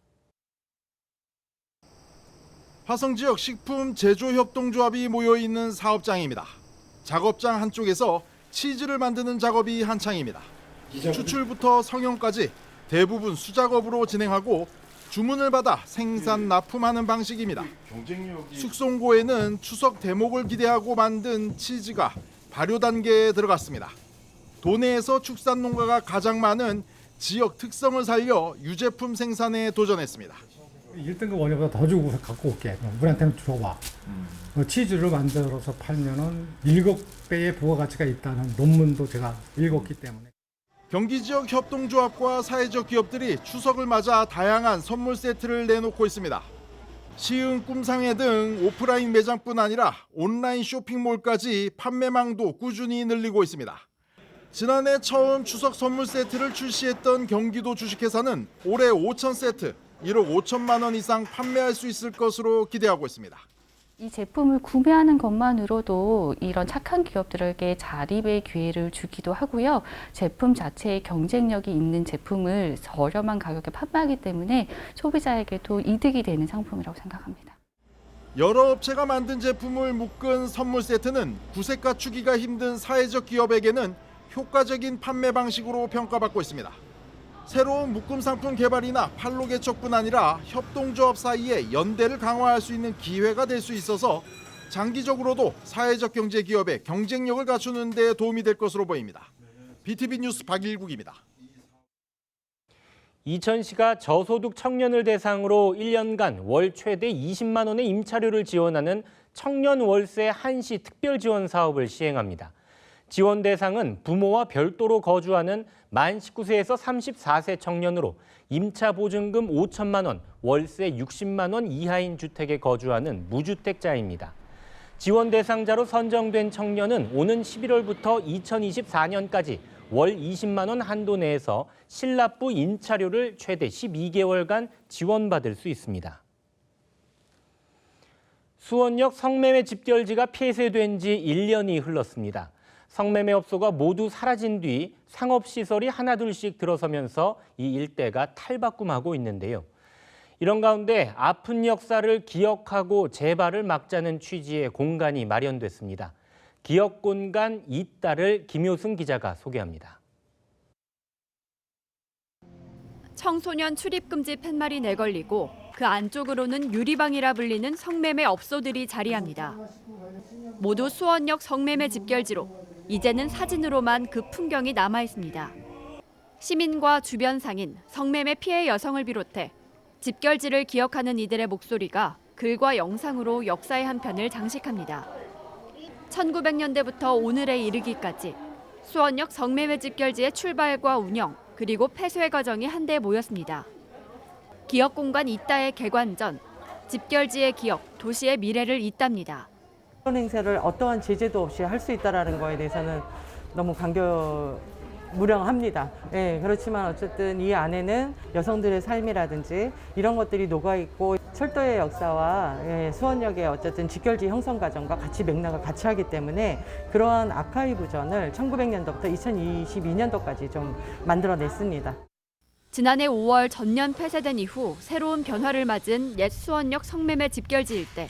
화성 지역 식품 제조협동조합이 모여있는 사업장입니다. 작업장 한쪽에서 치즈를 만드는 작업이 한창입니다. 추출부터 성형까지 대부분 수작업으로 진행하고 주문을 받아 생산 납품하는 방식입니다. 숙성고에는 추석 대목을 기대하고 만든 치즈가 발효 단계에 들어갔습니다. 도내에서 축산 농가가 가장 많은 지역 특성을 살려 유제품 생산에 도전했습니다. 1등급 원료보다 더 주고 갖고 올게. 우리한테는 줘봐. 치즈를 만들어서 팔면은 7배의 부가가치가 있다는 논문도 제가 읽었기 때문에. 경기 지역 협동조합과 사회적 기업들이 추석을 맞아 다양한 선물 세트를 내놓고 있습니다. 시흥 꿈상회 등 오프라인 매장뿐 아니라 온라인 쇼핑몰까지 판매망도 꾸준히 늘리고 있습니다. 지난해 처음 추석 선물 세트를 출시했던 경기도 주식회사는 올해 5,000세트, 1억 5천만 원 이상 판매할 수 있을 것으로 기대하고 있습니다. 이 제품을 구매하는 것만으로도 이런 착한 기업들에게 자립의 기회를 주기도 하고요. 제품 자체에 경쟁력이 있는 제품을 저렴한 가격에 판매하기 때문에 소비자에게도 이득이 되는 상품이라고 생각합니다. 여러 업체가 만든 제품을 묶은 선물 세트는 구색 갖추기가 힘든 사회적 기업에게는 효과적인 판매 방식으로 평가받고 있습니다. 새로운 묶음 상품 개발이나 판로 개척뿐 아니라 협동조합 사이의 연대를 강화할 수 있는 기회가 될 수 있어서 장기적으로도 사회적 경제 기업의 경쟁력을 갖추는 데 도움이 될 것으로 보입니다. BTV 뉴스 박일국입니다. 이천시가 저소득 청년을 대상으로 1년간 월 최대 20만 원의 임차료를 지원하는 청년 월세 한시 특별 지원 사업을 시행합니다. 지원 대상은 부모와 별도로 거주하는 만 19세에서 34세 청년으로 임차 보증금 5천만 원, 월세 60만 원 이하인 주택에 거주하는 무주택자입니다. 지원 대상자로 선정된 청년은 오는 11월부터 2024년까지 월 20만 원 한도 내에서 실납부 임차료를 최대 12개월간 지원받을 수 있습니다. 수원역 성매매 집결지가 폐쇄된 지 1년이 흘렀습니다. 성매매업소가 모두 사라진 뒤 상업시설이 하나둘씩 들어서면서 이 일대가 탈바꿈하고 있는데요. 이런 가운데 아픈 역사를 기억하고 재발을 막자는 취지의 공간이 마련됐습니다. 기억공간 이따를 김효승 기자가 소개합니다. 청소년 출입금지 팻말이 내걸리고 그 안쪽으로는 유리방이라 불리는 성매매 업소들이 자리합니다. 모두 수원역 성매매 집결지로 이제는 사진으로만 그 풍경이 남아 있습니다. 시민과 주변 상인, 성매매 피해 여성을 비롯해 집결지를 기억하는 이들의 목소리가 글과 영상으로 역사의 한 편을 장식합니다. 1900년대부터 오늘에 이르기까지 수원역 성매매 집결지의 출발과 운영, 그리고 폐쇄 과정이 한데 모였습니다. 기억공간 이따의 개관전, 집결지의 기억, 도시의 미래를 잇답니다. 이런 행사를 어떠한 제재도 없이 할 수 있다는 거에 대해서는 너무 무량합니다. 예, 그렇지만 어쨌든 이 안에는 여성들의 삶이라든지 이런 것들이 녹아있고 철도의 역사와 수원역의 어쨌든 집결지 형성 과정과 같이 맥락을 같이 하기 때문에 그러한 아카이브전을 1900년도부터 2022년도까지 좀 만들어냈습니다. 지난해 5월 전면 폐쇄된 이후 새로운 변화를 맞은 옛 수원역 성매매 집결지 일대.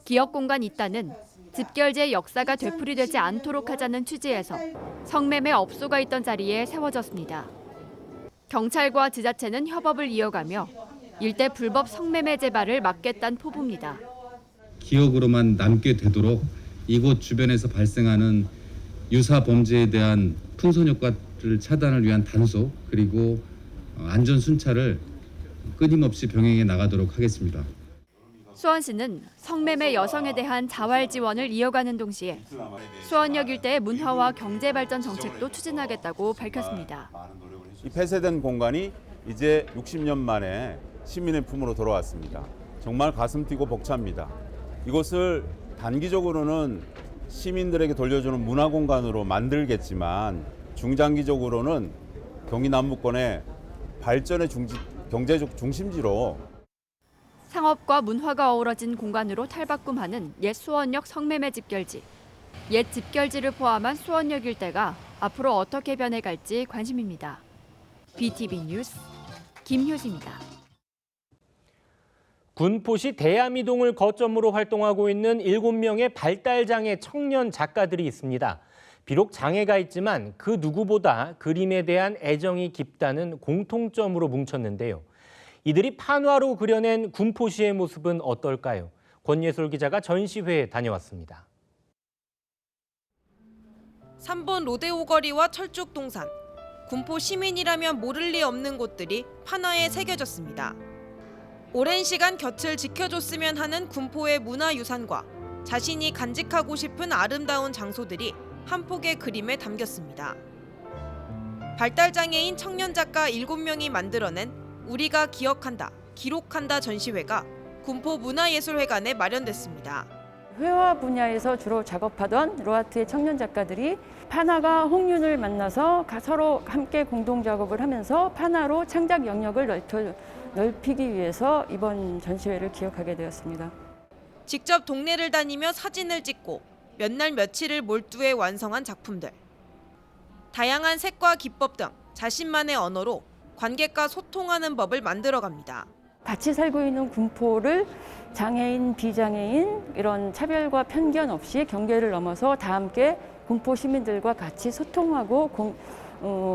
기억공간 이따는 집결지의 역사가 되풀이되지 않도록 하자는 취지에서 성매매 업소가 있던 자리에 세워졌습니다. 경찰과 지자체는 협업을 이어가며 일대 불법 성매매 재발을 막겠다는 포부입니다. 기억으로만 남게 되도록 이곳 주변에서 발생하는 유사 범죄에 대한 풍선 효과를 차단을 위한 단속 그리고 안전 순찰을 끊임없이 병행해 나가도록 하겠습니다. 수원시는 성매매 여성에 대한 자활 지원을 이어가는 동시에 수원역 일대의 문화와 경제 발전 정책도 추진하겠다고 밝혔습니다. 이 폐쇄된 공간이 이제 60년 만에 시민의 품으로 돌아왔습니다. 정말 가슴 뛰고 벅찹니다. 이곳을 단기적으로는 시민들에게 돌려주는 문화 공간으로 만들겠지만 중장기적으로는 경기 남부권의 발전의 경제적 중심지로 상업과 문화가 어우러진 공간으로 탈바꿈하는 옛 수원역 성매매 집결지. 옛 집결지를 포함한 수원역 일대가 앞으로 어떻게 변해갈지 관심입니다. BTV 뉴스 김효지입니다. 군포시 대야미동을 거점으로 활동하고 있는 7명의 발달장애 청년 작가들이 있습니다. 비록 장애가 있지만 그 누구보다 그림에 대한 애정이 깊다는 공통점으로 뭉쳤는데요. 이들이 판화로 그려낸 군포시의 모습은 어떨까요? 권예솔 기자가 전시회에 다녀왔습니다. 3번 로데오 거리와 철쭉동산, 군포 시민이라면 모를 리 없는 곳들이 판화에 새겨졌습니다. 오랜 시간 곁을 지켜줬으면 하는 군포의 문화유산과 자신이 간직하고 싶은 아름다운 장소들이 한 폭의 그림에 담겼습니다. 발달장애인 청년 작가 7명이 만들어낸 우리가 기억한다, 기록한다 전시회가 군포 문화예술회관에 마련됐습니다. 회화 분야에서 주로 작업하던 로아트의 청년 작가들이 판화가 홍윤을 만나서 서로 함께 공동 작업을 하면서 판화로 창작 영역을 넓히기 위해서 이번 전시회를 기억하게 되었습니다. 직접 동네를 다니며 사진을 찍고 몇 날 며칠을 몰두해 완성한 작품들. 다양한 색과 기법 등 자신만의 언어로 관객과 소통하는 법을 만들어갑니다. 같이 살고 있는 군포를 장애인, 비장애인 이런 차별과 편견 없이 경계를 넘어서 다 함께 군포 시민들과 같이 소통하고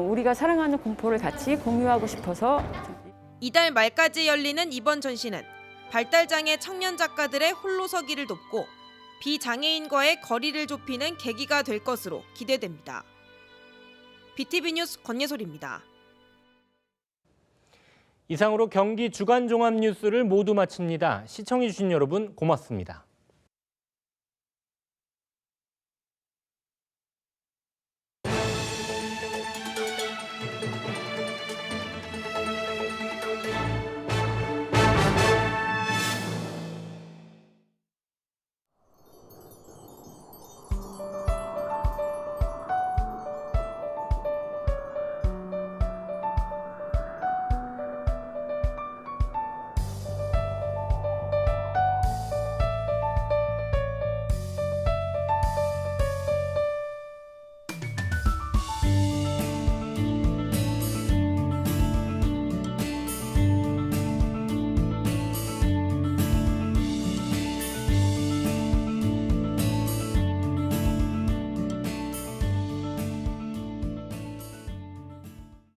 우리가 사랑하는 군포를 같이 공유하고 싶어서 이달 말까지 열리는 이번 전시는 발달장애 청년 작가들의 홀로서기를 돕고 비장애인과의 거리를 좁히는 계기가 될 것으로 기대됩니다. BTV 뉴스 권예솔입니다. 이상으로 경기 주간 종합 뉴스를 모두 마칩니다. 시청해주신 여러분 고맙습니다.